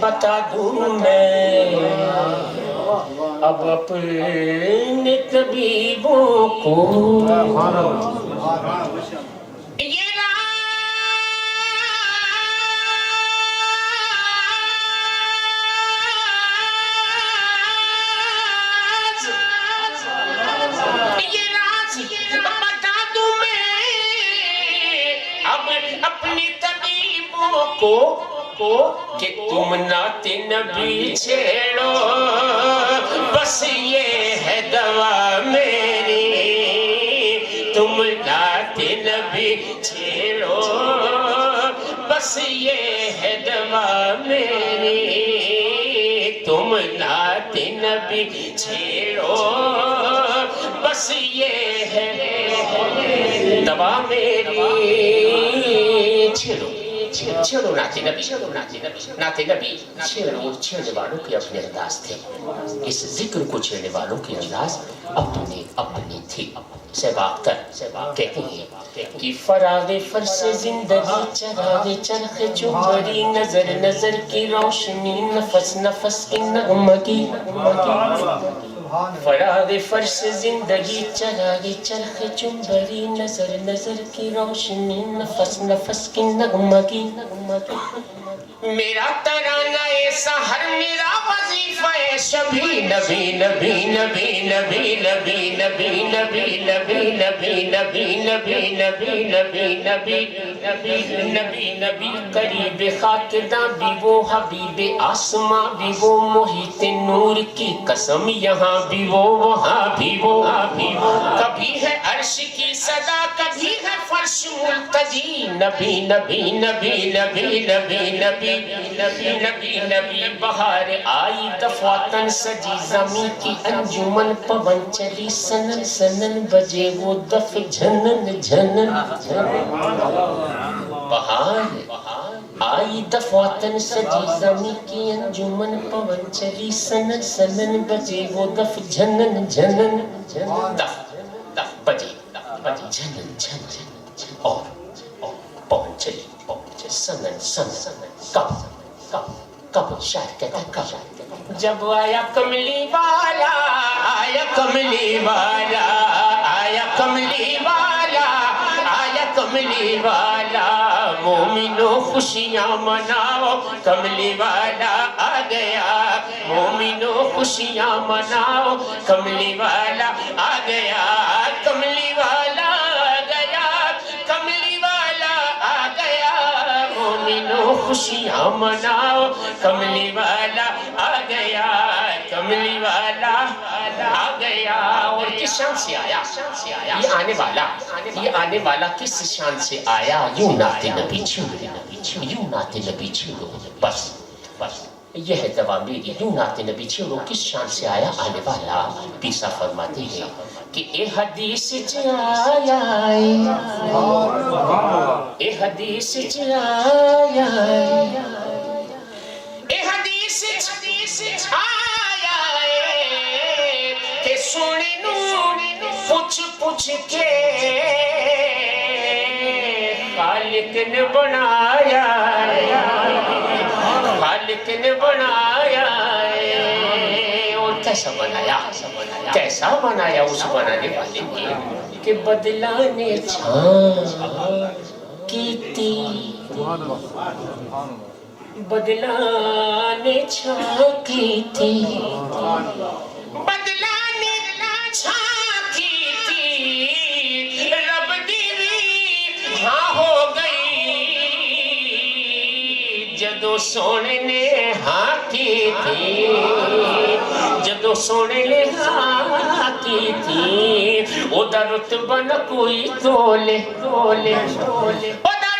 بتا دوں میں اب اپنے طبیبوں کو, یہ راز بتا دوں میں اب اپنی طبیبوں کو کہ تم نعت نبی چھیڑو بس یہ ہے دوا میری, تم نعت نبی چھیڑو بس یہ ہے دوا میری, تم نعت نبی چھیڑو بس یہ ہے دوا میری. چھیڑو نعت نبی, نعت نبی چھیڑنے والوں کے اپنے انداز تھے, اس ذکر کو چھیڑنے والوں کے انداز اپنی تھی. سہباختر کہتے ہیں کہ فراغ فرش زندگی چراغ چرخ چوبری, نظر نظر کی روشنی نفس نفس کی نغمگی, فراغ فرش زندگی چراغ چرخ چوبری, نظر نظر کی روشنی نفس نفس کی نغمگی. میرا ترانہ سحر میرا وظیفہ شبی, نبی نبی نبی نبی نبی نبی نبی نبی نبی نبی نبی نبی نبی نبی نبی نبی قریب خاکداں بھی وہ حبیب آسماں بھی وہ محیط نور کی قسم, یہاں بھی وہ وہاں بھی وہ, کبھی ہے عرش کی صدا کبھی ہے فرش ملتجی, نبی نبی نبی نبی نبی نبی نبی نبی بہار آئی دفاتن سجی زمین کی انجمن, پون چلی سنن سنن بجے وہ دف جھنن جھنن, بہار آئی دفاتن سجی زمین کی انجمن, پون چلی سنن سنن بجے وہ دف جھنن جھنن, دف بجے جھنن جھنن اور پون چلی سنن سنن کب کب شاید کہتا کب جب آیا کملی والا آیا کملی والا آیا کملی والا آیا کملی والا مومنو خوشیاں مناؤ کملی والا آ گیا مومنو خوشیاں مناؤ کملی والا آ گیا کملی والا آ گیا کملی والا آ گیا مومنو خوشیاں مناؤ کملی والا آ گیا کملی والا آ گیا اور کس شان سے آیا یہ آنے والا کس شان سے آیا یوں نعت نبی چھیڑو بس یہ ہے دوا میری یوں نعت نبی چھیڑو کس شان سے آیا آنے والا پیسا فرماتے ہیں کہ اے حدیث آیا اے حدیث آیا اے حدیث آیا کہ سونے نو پوچھ کے خالق نے بنایا خالق نے بنایا اور کیسا بنایا اس بنانے والے نے کہ بدلہ نے چھان کی تھی بدلہ نے چھان کی تھی بدلہ نے چھان کی تھی رب دیوی ہاں ہو گئی جدو سونے نے ہاں کی تھی جدو سونے نے ہاں کی تھی ادا رتبہ نہ کوئی تولے ادا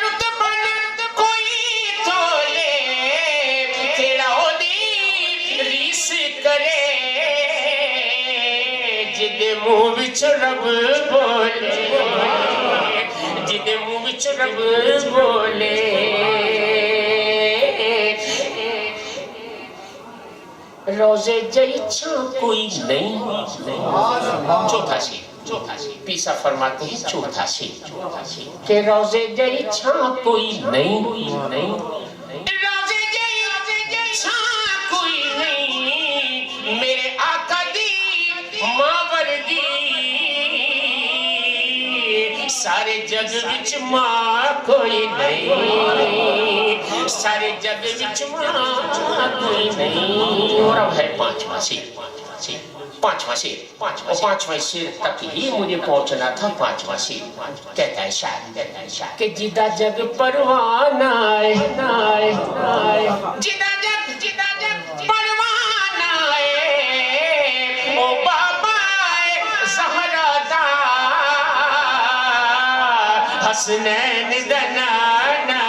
رتبہ نہ کوئی تولے تیرا اودی ریس کرے جدے منہ وچ رب بولے جدے منہ وچ رب بولے روزے جئی چھاں کوئی نہیں چوتھا سی پیسا فرماتے ہیں چوتھا سی کہ روزے جئی چھاں کوئی نہیں روزے جئی چھاں کوئی نہیں میرے آقا دی ماں ورگی سارے جگ وچ ماں کوئی نہیں سارے جگ وچ ماں کوئی نہیں اور اب ہے پانچواں شیر تک ہی مجھے پہنچنا تھا پانچواں شیر کہتا ہے شاعر کہ جدہ جگ پروان آئے جدہ جگ پروان آئے او بابا زہرا دا حسنین دنانا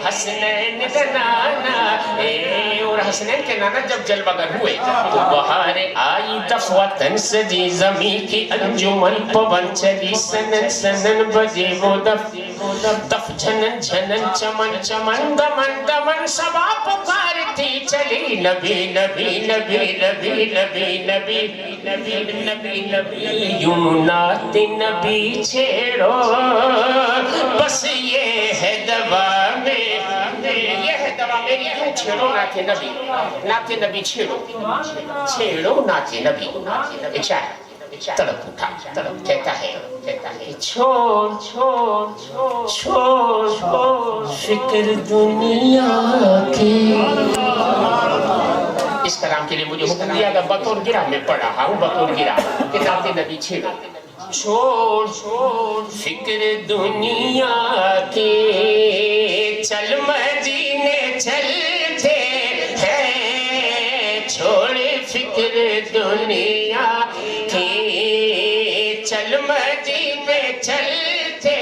حسنین دنانا اور حسنین کے نانا جب جلوہ گر ہوئے تو بہار آئی دفوتن سجی زمین کی انجمن پون چلی سنن بجے وہ دف جھنن چمن دمن سبا پکارتی چلی نبی یوں نعت نبی چھیڑو بس یہ ہے دوا میری یوں چھیڑو نعت نبی چھیڑو نعت نبی ایک شاعر تڑپ اٹھا کہتا ہے چھوڑ فکر دنیا کی اس کلام کے لیے مجھے حکم دیا گا بطور گرہ میں پڑھا ہوں بطور گرہ کہ نعت نبی چھیڑو چھوڑ فکر دنیا کی چل مدینے چلتے ہیں چھوڑ فکر دنیا کی چل مدینے چلتے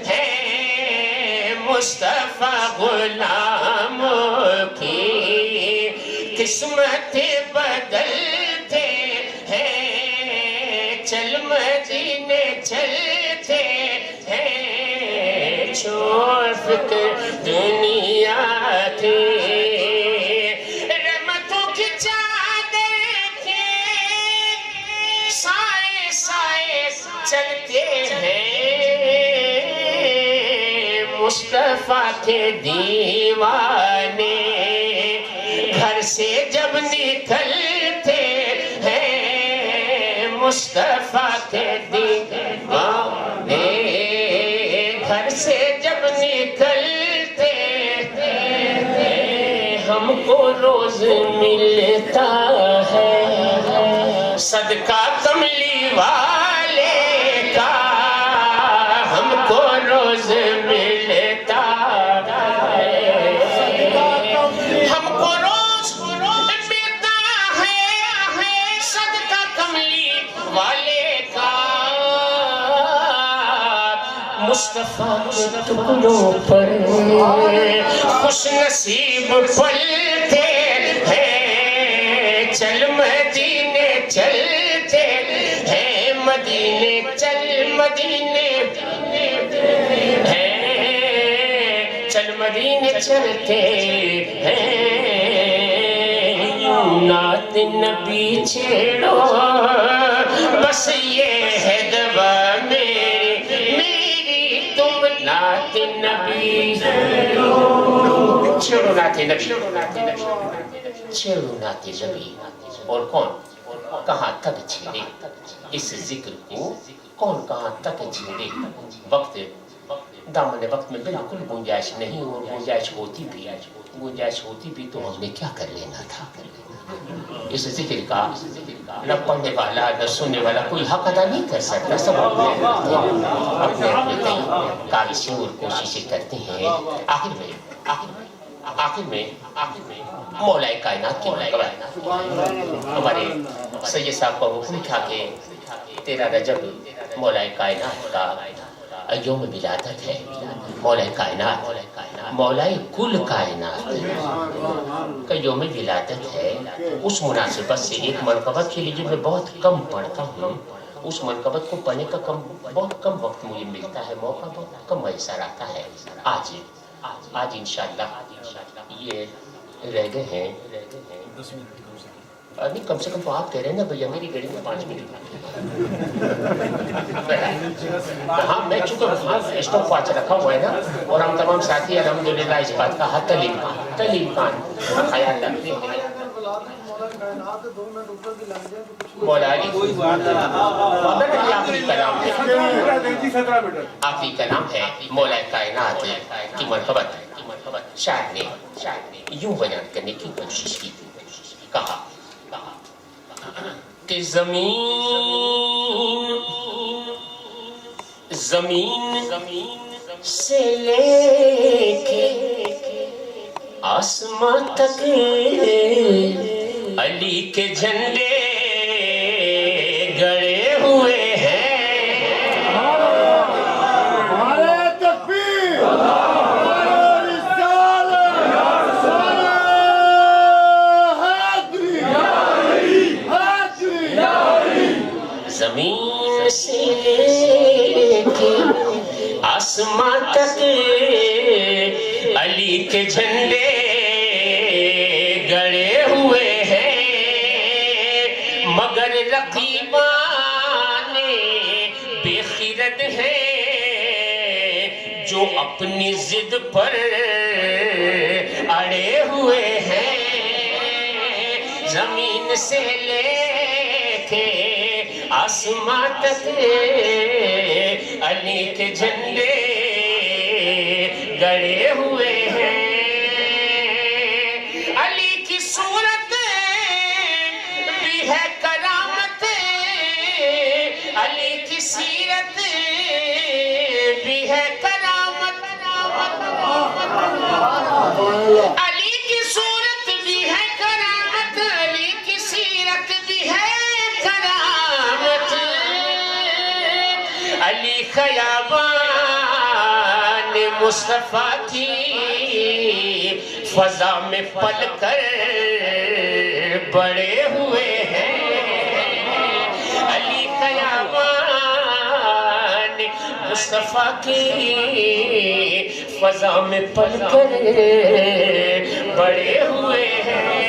ہیں مصطفیٰ غلاموں کی قسمت بدلتے ہیں چل مدینے چلتے ہیں چھوڑ فکر دنیا کی رحمتوں کی چادر کے سائے چلتے ہیں مصطفیٰ کے دیوانے گھر سے جب نکلتے ہیں مصطفیٰ کے دیوانے گھر سے جب نکلتے ہیں ہم کو روز ملتا ہے صدقہ کملی والے کا ہم کو روز ملتا ہے ہم کو روز ملتا ہے صدقہ کملی والے کا مصطفیٰ کے ٹکڑوں پر خوش نصیب پلتے ہیں چل مدینے چلتے ہیں مدینے چل مدینے چل مدینے چلتے ہیں یوں نعت نبی چھیڑو بس یہ ہے دعا میری تم نعت نبی چھیڑو نعت نبی چھیڑو نعت نبی اور کون کہاں تک چھیڑے اس ذکر کو کون کہاں تک چھیڑے وقت دامن وقت میں بالکل گنجائش نہیں اور گنجائش ہوتی بھی تو ہم نے کیا کر لینا تھا اس ذکر کا نہ پڑھنے والا نہ سننے والا کوئی حق ادا نہیں کر سکتا سب اپنے کئی کاوشیں اور کوششیں کرتے ہیں آخر میں مولا کائنات کی ہمارے سید صاحب کو حکم تھا کہ 13 رجب مولا کائنات کا یوم ولادت ہے مولا کائنات مولا کل کائنات کا یوم ولادت ہے اس مناسبت سے ایک منقبت کے لیے جو میں بہت کم پڑھتا ہوں اس منقبت کو پڑھنے کا بہت کم وقت مجھے ملتا ہے موقع بہت کم میسر آتا ہے آج انشاءاللہ یہ رہ گئے ہیں نہیں کم سے کم تو آپ کہہ رہے ہیں نا بھیا میری گاڑی میں 5 منٹ ہاں میں چونکہ اسٹاپ واچ رکھا ہوا ہے نا اور ہم تمام ساتھی الحمدللہ اس بات کا حتی الامکان خیال رکھتے ہیں مولا علی آخری کلام ہے مولا کائنات کی مرتبت شاعر نے یوں بیان کرنے کی کوشش کی کہا کہ زمین سے لے کے آسمان تک علی کے جھنڈے گڑے ہوئے ہیں زمین سے لے کے آسمان تک علی کے جھنڈے گڑے ہوئے ہیں مگر رقیبان بے خرد ہیں جو اپنی ضد پر اڑے ہوئے ہیں زمین سے لے کے آسمان تک علی کے جھنڈے گڑے ہوئے ہیں علی کی صورت بھی ہے کرامت علی کی سیرت بھی ہے کرامت علی کی صورت بھی ہے کرامت علی کی سیرت بھی ہے کرامت علی خیابان مصطفیٰ کی فضا میں پل کر بڑے ہوئے ہیں علی خیابان مصطفیٰ کی فضا میں پل کر بڑے ہوئے ہیں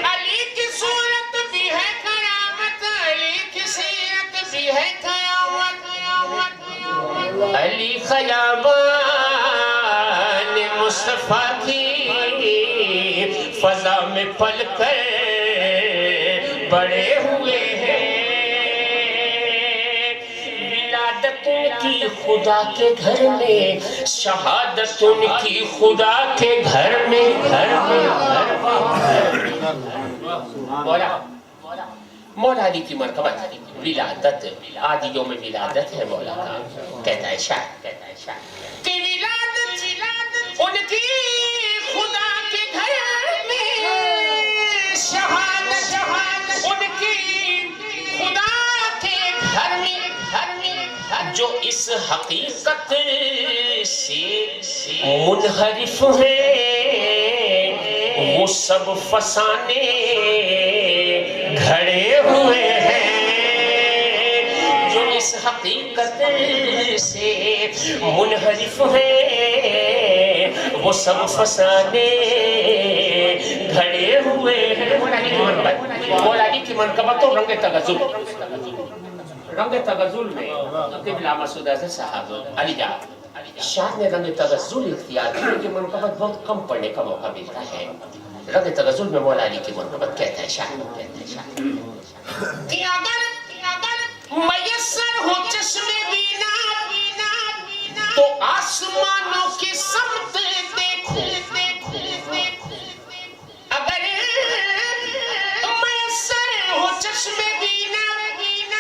علی کی صورت بھی ہے کرامت علی کی سیرت بھی ہے قیامت علی خیابان مصطفیٰ کی فضا میں پل کر بڑے ہوئے ہیں، ولادت ان کی خدا کے گھر میں، شہادت ان کی خدا کے گھر میں، مولا علی کی مرتبہ ولادت، آج یوم ولادت ہے مولا کا، کہتا ہے شاہ کہ ولادت ان کی خدا کے گھر میں، شہادت ان کی خدا کے گھر میں، جو اس حقیقت سے منحرف ہیں وہ سب فسانے گھڑے ہوئے ہیں، جو اس حقیقت سے منحرف ہیں وہ سب فسانے گھڑے ہوئے ہیں۔ مولا علی کی منقبت تو رنگ تغزل میں قبلہ مسعود اعظم صاحب علی جان شاہ نے رنگ تغزل اختیار کی، کہ منقبت بہت کم پڑھنے کا موقع ملتا ہے۔ رنگ تغزل میں مولا علی کی منقبت کہتا ہے شاہ کہ اگر میسر ہو چشم بینا تو آسمانوں کی سمت دیکھو، اگر میسر ہو چشم بینا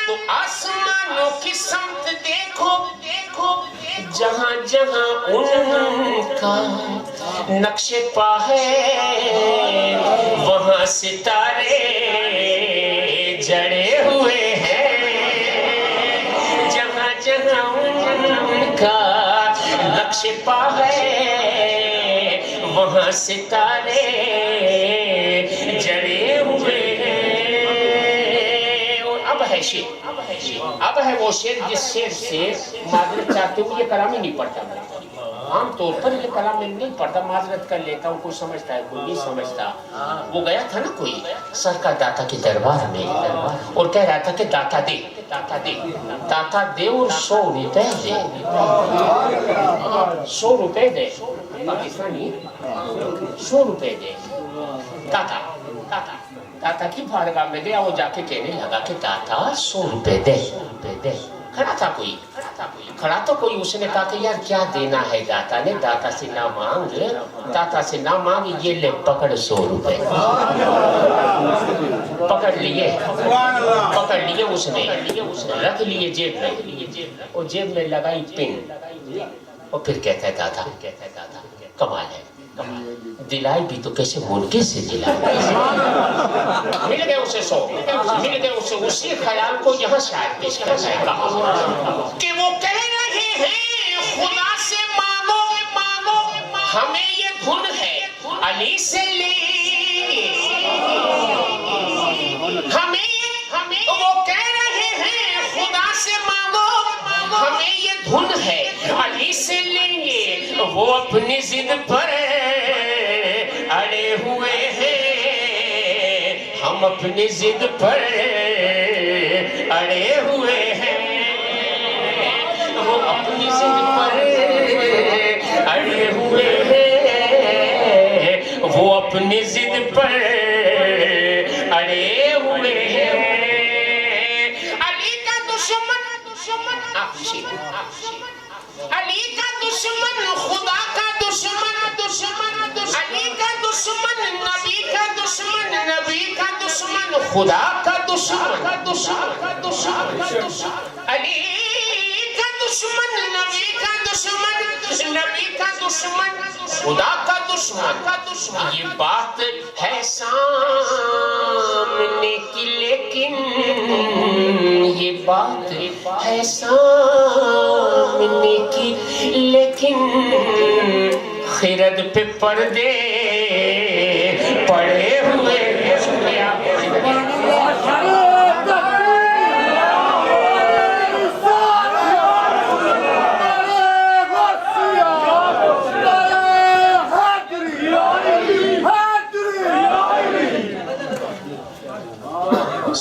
تو آسمانوں کی سمت دیکھو، جہاں جہاں ان کا نقش پا ہے وہاں ستارے جڑے ہوئے ہیں، جہاں جہاں ان کا نقش پا ہے وہاں ستارے جڑے ہوئے ہیں۔ اور اب ہے وہ شعر جس شعر سے معذرت چاہتے ہوں، یہ کلام ہی نہیں پڑھتا میں، عام طور پر یہ کلام میں نہیں پڑھتا، معذرت کر لیتا ہوں، کوئی سمجھتا ہے کوئی نہیں سمجھتا۔ وہ گیا تھا نا کوئی سرکار داتا کے دربار میں اور کہہ رہا تھا کہ داتا دے اور 100 روپے دے، 100 روپے دے، پاکستانی 100 روپے دے۔ داتا کی بارگاہ میں گیا، وہ جا کے کہنے لگا کہ داتا 100 روپے دے۔ کھڑا تھا کوئی، اس نے کہا کہ یار کیا دینا ہے داتا نے، داتا سے نہ مانگ، یہ لے پکڑ 100 روپے۔ پکڑ لیے اس نے، رکھ لیے جیب میں، اور جیب میں لگائی پن، اور پھر کہتا ہے داتا کمال ہے، دلائی بھی تو کیسے ملکے سے دلائی، مل گئے اسے 100، مل گئے اسے اسی خیال کو یہاں شاید پیش کرنا ہے کہ وہ کہہ رہے ہیں خدا سے مانگو ہمیں یہ دھن ہے علی سے لے، ہمیں وہ کہہ رہے ہیں خدا سے مانگو ہمیں یہ دھن ہے علی سے لیں گے، وہ اپنی ضد پر اڑے ہوئے ہیں، ہم اپنی ضد پر اڑے ہوئے ہیں، وہ اپنی ضد پر اڑے ہوئے ہیں، وہ اپنی ضد پر اڑے ہوئے ہیں۔ علی کا دشمن، علی کا دشمن، خدا کا دشمن، علی کا دشمن، نبی کا دشمن، نبی کا دشمن، خدا کا دشمن، علی کا دشمن، نبی کا دشمن، نبی کا دشمن، خدا کا دشمن۔ یہ بات ہے سامنے کی لیکن، یہ بات ہے سامنے کی لیکن، خرد پہ پردے پڑے ہوئے ہیں۔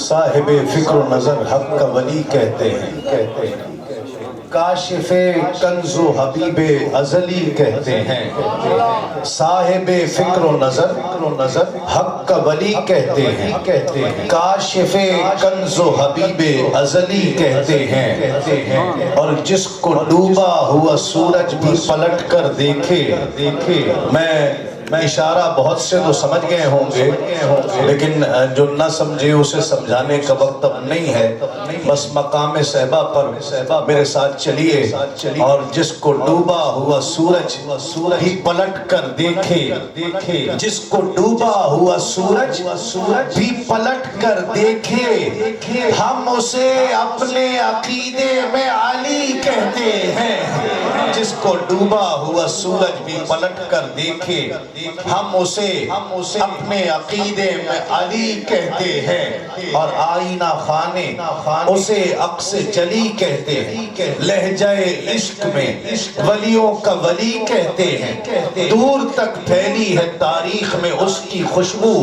صاحب فکر و نظر حق کا ولی کہتے ہیں، کاشف کنز و حبیب ازلی کہتے ہیں، صاحب فکر و نظر حق کا ولی کہتے ہیں، کاشف کنز و حبیب ازلی کہتے ہیں، اور جس کو ڈوبا ہوا سورج بھی پلٹ کر دیکھے۔ میں اشارہ بہت سے تو سمجھ گئے ہوں گے، لیکن جو نہ سمجھے اسے سمجھانے کا وقت اب نہیں ہے، بس مقام صحبہ پر میرے ساتھ چلیے، اور جس کو ڈوبا ہوا سورج بھی پلٹ کر دیکھے، جس کو ڈوبا ہوا سورج بھی پلٹ کر دیکھے، ہم اسے اپنے عقیدے میں علی کہتے ہیں۔ جس کو ڈوبا ہوا سورج بھی پلٹ کر دیکھے، ہم اسے اپنے عقیدے میں علی کہتے ہیں، اور آئینہ خانے اسے عکس جلی کہتے ہیں، لہجہ عشق میں ولیوں کا ولی کہتے ہیں، دور تک پھیلی ہے تاریخ میں اس کی خوشبو،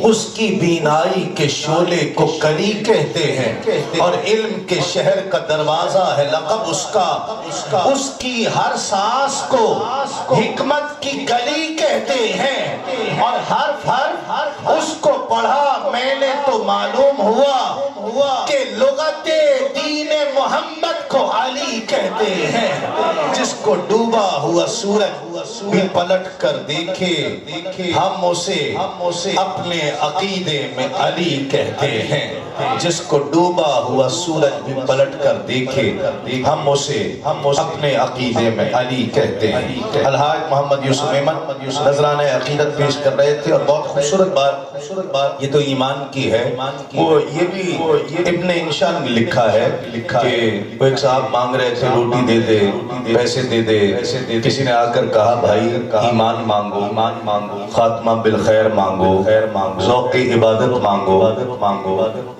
اس کی بینائی کے شعلے کو کلی کہتے ہیں، اور علم کے شہر کا دروازہ ہے لقب اس کا، اس کی ہر سانس کو حکمت کی گلی کہتے ہیں، اور حرف اس کو پڑھا میں نے تو معلوم ہوا کہ لغت دین محمد کو علی کہتے ہیں۔ جس کو ڈوبا ہوا سورج بھی پلٹ کر دیکھے، ہم اسے اپنے عقیدے میں علی کہتے ہیں۔ جس کو ڈوبا ہوا سورج بھی پلٹ کر دیکھے، ہم اسے اپنے عقیدے میں علی کہتے ہیں۔ الحاج محمد یوسف احمد نذرانہ عقیدت پیش کر رہے تھے، اور بہت خوبصورت بات یہ تو ایمان کی ہے، وہ یہ بھی ابن انشا نے لکھا ہے کہ وہ ایک صاحب مانگ رہے تھے روٹی دے دے، پیسے دے دے، کسی نے آ کر کہا بھائی ایمان مانگو، خاتمہ بالخیر مانگو، ذوق عبادت مانگو،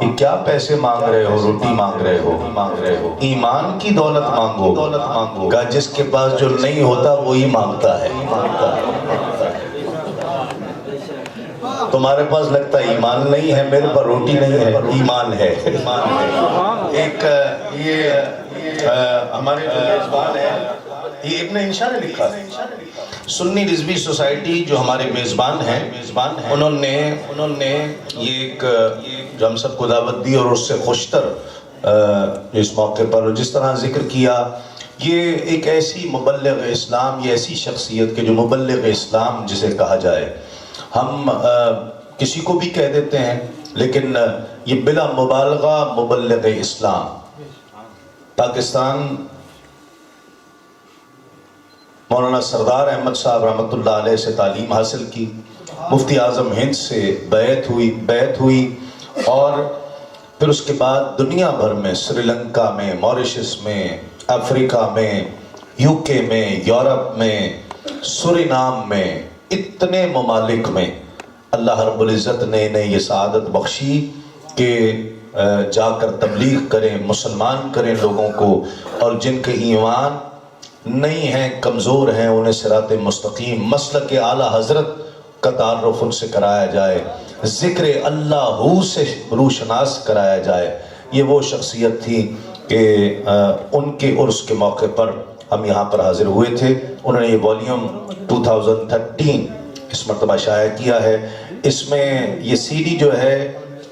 یہ کیا پیسے مانگ رہے ہو، روٹی مانگ رہے ہو، ایمان کی دولت مانگو، کہا جس کے پاس جو نہیں ہوتا وہی مانگتا ہے۔ تمہارے پاس لگتا ہے ایمان نہیں ہے، میرے پر روٹی نہیں ہے، ایمان ہے۔ ایک یہ ہمارے جو میزبان ہے، یہ ابن انشا نے لکھا، سنی رضوی سوسائٹی جو ہمارے میزبان ہیں، انہوں نے یہ ایک جو ہم سب کو دعوت دی، اور اس سے خوشتر اس موقع پر جس طرح ذکر کیا، یہ ایک ایسی مبلغ اسلام، یہ ایسی شخصیت کہ جو مبلغ اسلام جسے کہا جائے، ہم کسی کو بھی کہہ دیتے ہیں، لیکن یہ بلا مبالغہ مبلغ اسلام۔ پاکستان مولانا سردار احمد صاحب رحمۃ اللہ علیہ سے تعلیم حاصل کی، مفتی اعظم ہند سے بیعت ہوئی، اور پھر اس کے بعد دنیا بھر میں، سری لنکا میں، موریشس میں، افریقہ میں، یو کے میں، یورپ میں، سورینام میں، اتنے ممالک میں اللہ رب العزت نے انہیں یہ سعادت بخشی کہ جا کر تبلیغ کریں، مسلمان کریں لوگوں کو، اور جن کے ایمان نہیں ہیں، کمزور ہیں، انہیں صراط مستقیم مسلک اعلیٰ حضرت کا تعارف ان سے کرایا جائے، ذکر اللہ سے روشناس کرایا جائے۔ یہ وہ شخصیت تھی کہ ان کے عرس کے موقع پر ہم یہاں پر حاضر ہوئے تھے۔ انہوں نے یہ والیوم 2013 اس مرتبہ شائع کیا ہے۔ اس میں یہ سی ڈی جو ہے،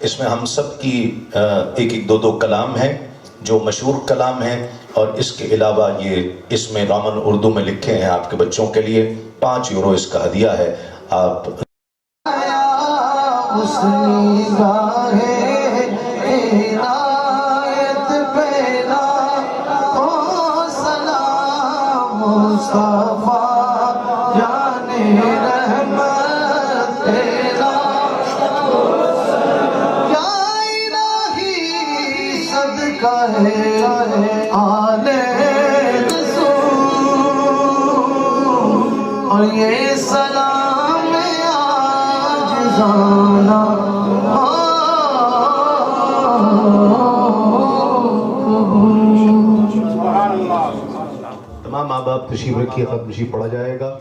اس میں ہم سب کی ایک دو کلام ہیں جو مشہور کلام ہیں، اور اس کے علاوہ یہ اس میں رومن اردو میں لکھے ہیں آپ کے بچوں کے لیے۔ 5 یورو اس کا ہدیہ ہے۔ آپ اور یہ سلام عاجزانہ تمام ماں باپ تشریف رکھیے، ختم نشیب پڑھا جائے گا۔